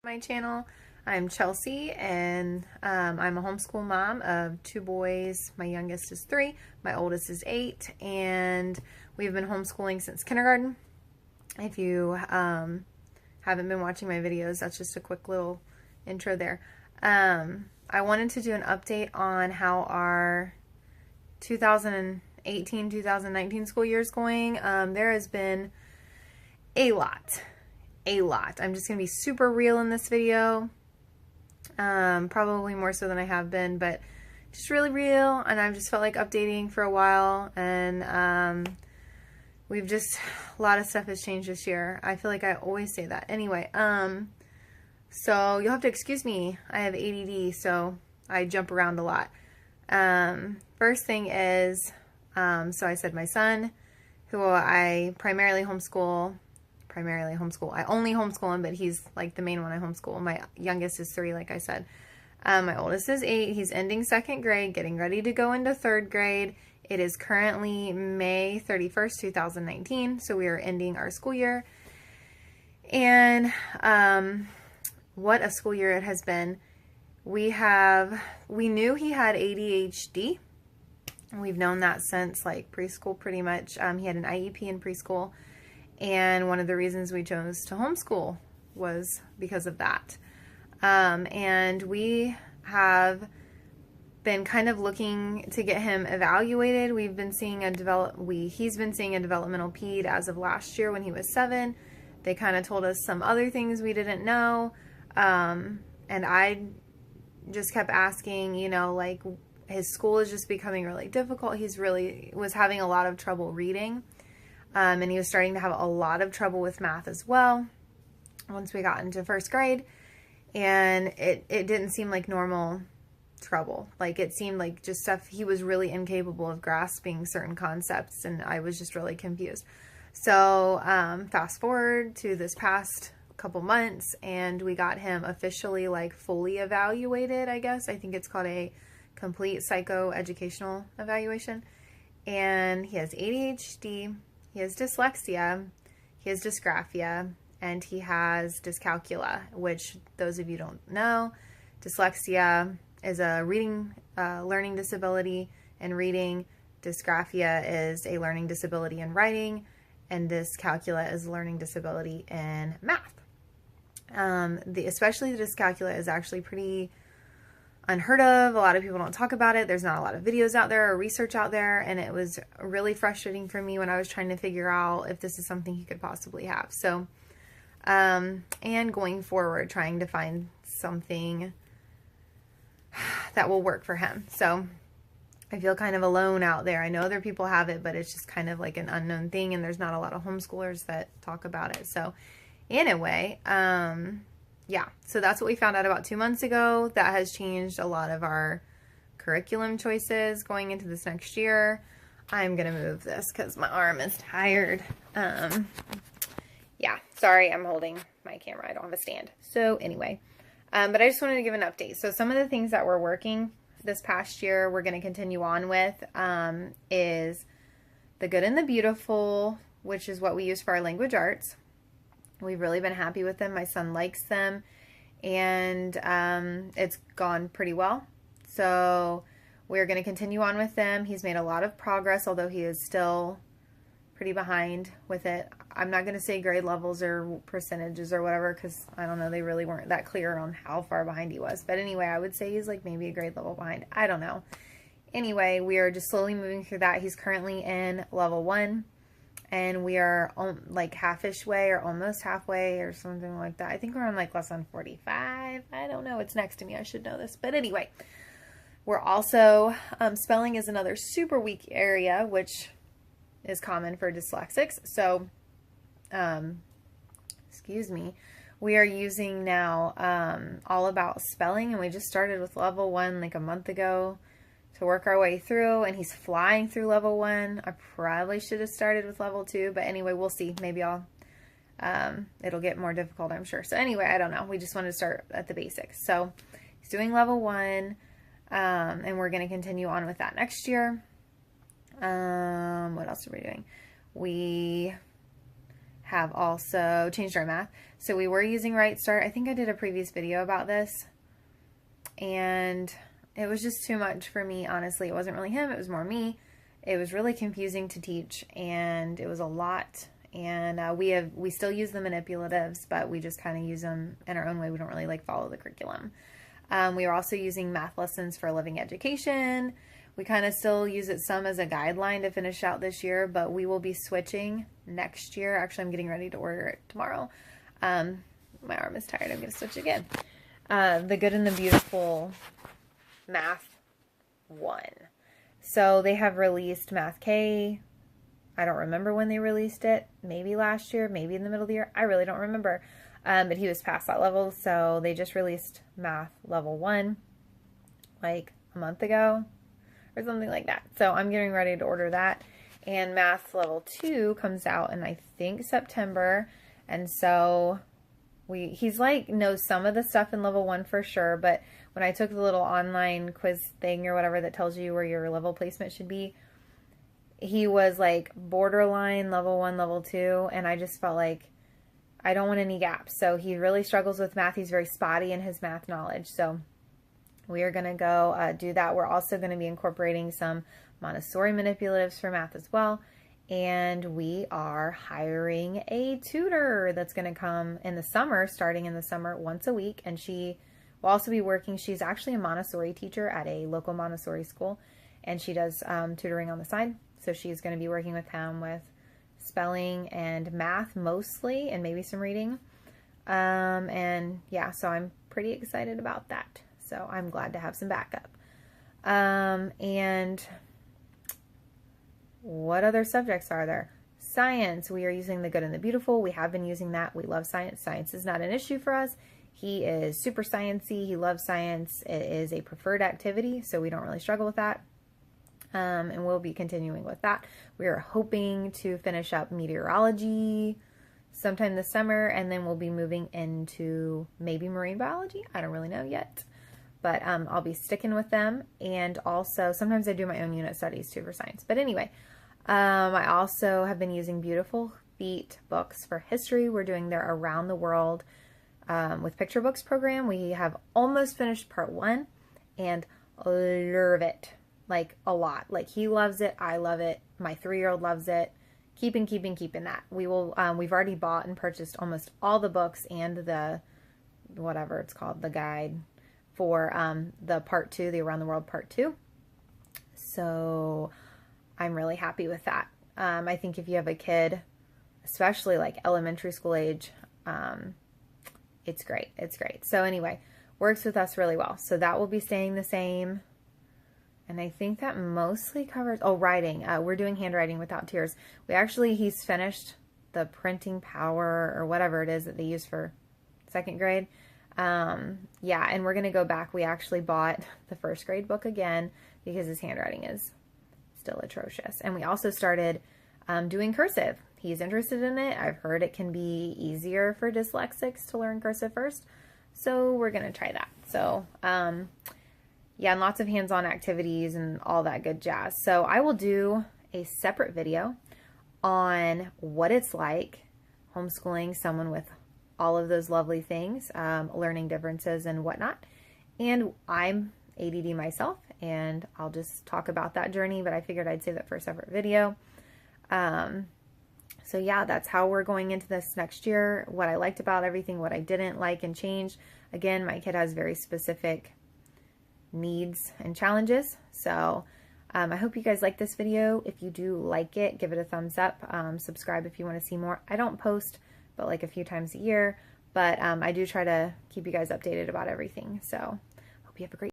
My channel. I'm Chelsea, and I'm a homeschool mom of 2 boys. My youngest is 3, my oldest is 8, and we've been homeschooling since kindergarten. If you haven't been watching my videos, that's just a quick little intro there. I wanted to do an update on how our 2018-2019 school year is going. There has been a lot. I'm just going to be super real in this video. Probably more so than I have been, but just really real, and I've just felt like updating for a while, and a lot of stuff has changed this year. I feel like I always say that. Anyway, so you'll have to excuse me. I have ADD, so I jump around a lot. First thing is, so I said my son, who I primarily homeschool. I only homeschool him, but he's like the main one I homeschool. My youngest is 3, like I said. My oldest is 8. He's ending 2nd grade, getting ready to go into 3rd grade. It is currently May 31st, 2019, so we are ending our school year. And what a school year it has been. We knew he had ADHD. We've known that since like preschool pretty much. He had an IEP in preschool. And one of the reasons we chose to homeschool was because of that. And we have been kind of looking to get him evaluated. He's been seeing a developmental ped as of last year when he was 7. They kind of told us some other things we didn't know. And I just kept asking, you know, like, his school is just becoming really difficult. Was having a lot of trouble reading. And he was starting to have a lot of trouble with math as well once we got into 1st grade. And it didn't seem like normal trouble. Like, it seemed like just stuff he was really incapable of grasping certain concepts, and I was just really confused. So fast forward to this past couple months, and we got him officially like fully evaluated, I guess. I think it's called a complete psychoeducational evaluation. And he has ADHD. He has dyslexia, he has dysgraphia, and he has dyscalculia, which those of you don't know, dyslexia is a reading, learning disability in reading, dysgraphia is a learning disability in writing, and dyscalculia is a learning disability in math. Especially the dyscalculia is actually pretty unheard of. A lot of people don't talk about it. There's not a lot of videos out there or research out there, and it was really frustrating for me when I was trying to figure out if this is something he could possibly have. So, and going forward, trying to find something that will work for him. So I feel kind of alone out there. I know other people have it, but it's just kind of like an unknown thing, and there's not a lot of homeschoolers that talk about it. So anyway, yeah, so that's what we found out about 2 months ago. That has changed a lot of our curriculum choices going into this next year. I'm going to move this because my arm is tired. Yeah, sorry, I'm holding my camera. I don't have a stand. So anyway, but I just wanted to give an update. So some of the things that we're working this past year, we're going to continue on with, is the good and the beautiful, which is what we use for our language arts. We've really been happy with them. My son likes them, and it's gone pretty well. So we're going to continue on with them. He's made a lot of progress, although he is still pretty behind with it. I'm not going to say grade levels or percentages or whatever, because I don't know, they really weren't that clear on how far behind he was. But anyway, I would say he's like maybe a grade level behind. I don't know. Anyway, we are just slowly moving through that. He's currently in level 1. And we are like half-ish way or almost halfway or something like that. I think we're on like lesson 45. I don't know. It's next to me. I should know this. But anyway, we're also, spelling is another super weak area, which is common for dyslexics. So, excuse me, we are using now All About Spelling. And we just started with level 1 like a month ago to work our way through, and he's flying through level 1. I probably should have started with level 2, but anyway, we'll see. Maybe it'll get more difficult, I'm sure. So anyway, I don't know. We just wanted to start at the basics. So he's doing level 1, and we're going to continue on with that next year. What else are we doing? We have also changed our math. So we were using Right Start. I think I did a previous video about this, and it was just too much for me, honestly. It wasn't really him, it was more me. It was really confusing to teach, and it was a lot. And we still use the manipulatives, but we just kind of use them in our own way. We don't really like follow the curriculum. We are also using math lessons for living education. We kind of still use it some as a guideline to finish out this year, but we will be switching next year. Actually, I'm getting ready to order it tomorrow. My arm is tired. I'm going to switch again. The Good and the Beautiful Math 1. So they have released Math K. I don't remember when they released it. Maybe last year, maybe in the middle of the year. I really don't remember. But he was past that level, so they just released Math Level 1 like a month ago or something like that. So I'm getting ready to order that. And Math Level 2 comes out in, I think, September. And so he's like knows some of the stuff in Level 1 for sure, but when I took the little online quiz thing or whatever that tells you where your level placement should be, he was like borderline Level 1, Level 2, and I just felt like I don't want any gaps. So he really struggles with math. He's very spotty in his math knowledge. So we are going to go do that. We're also going to be incorporating some Montessori manipulatives for math as well. And we are hiring a tutor that's going to come in the summer, starting in the summer, once a week. And she will also be working. She's actually a Montessori teacher at a local Montessori school, and she does tutoring on the side. So she's going to be working with him with spelling and math mostly, and maybe some reading. And yeah, so I'm pretty excited about that. So I'm glad to have some backup. And what other subjects are there? Science. We are using the Good and the Beautiful. We have been using that. We love science. Science is not an issue for us. He is super sciencey. He loves science. It is a preferred activity, so we don't really struggle with that. And we'll be continuing with that. We are hoping to finish up meteorology sometime this summer, and then we'll be moving into maybe marine biology. I don't really know yet, but I'll be sticking with them. And also sometimes I do my own unit studies too for science. But anyway, I also have been using Beautiful Feet books for history. We're doing their Around the World with Picture Books program. We have almost finished part 1 and love it. Like a lot. Like he loves it. I love it. My 3-year-old loves it. Keeping that. We will, we've already bought and purchased almost all the books and the, whatever it's called, the guide for the part 2, the Around the World part 2. So I'm really happy with that. I think if you have a kid, especially like elementary school age, it's great. It's great. So anyway, works with us really well. So that will be staying the same. And I think that mostly covers, oh, writing. We're doing handwriting without tears. He's finished the printing power or whatever it is that they use for 2nd grade. Yeah, and we're going to go back. We actually bought the 1st grade book again because his handwriting is still atrocious. And we also started doing cursive. He's interested in it. I've heard it can be easier for dyslexics to learn cursive first. So we're going to try that. So, yeah, and lots of hands-on activities and all that good jazz. So I will do a separate video on what it's like homeschooling someone with all of those lovely things, learning differences and whatnot. And I'm ADD myself, and I'll just talk about that journey, but I figured I'd save that for a separate video. So yeah, that's how we're going into this next year, what I liked about everything, what I didn't like and change. Again, my kid has very specific needs and challenges. So I hope you guys like this video. If you do like it, give it a thumbs up. Subscribe if you want to see more. I don't post but like a few times a year, but I do try to keep you guys updated about everything. So hope you have a great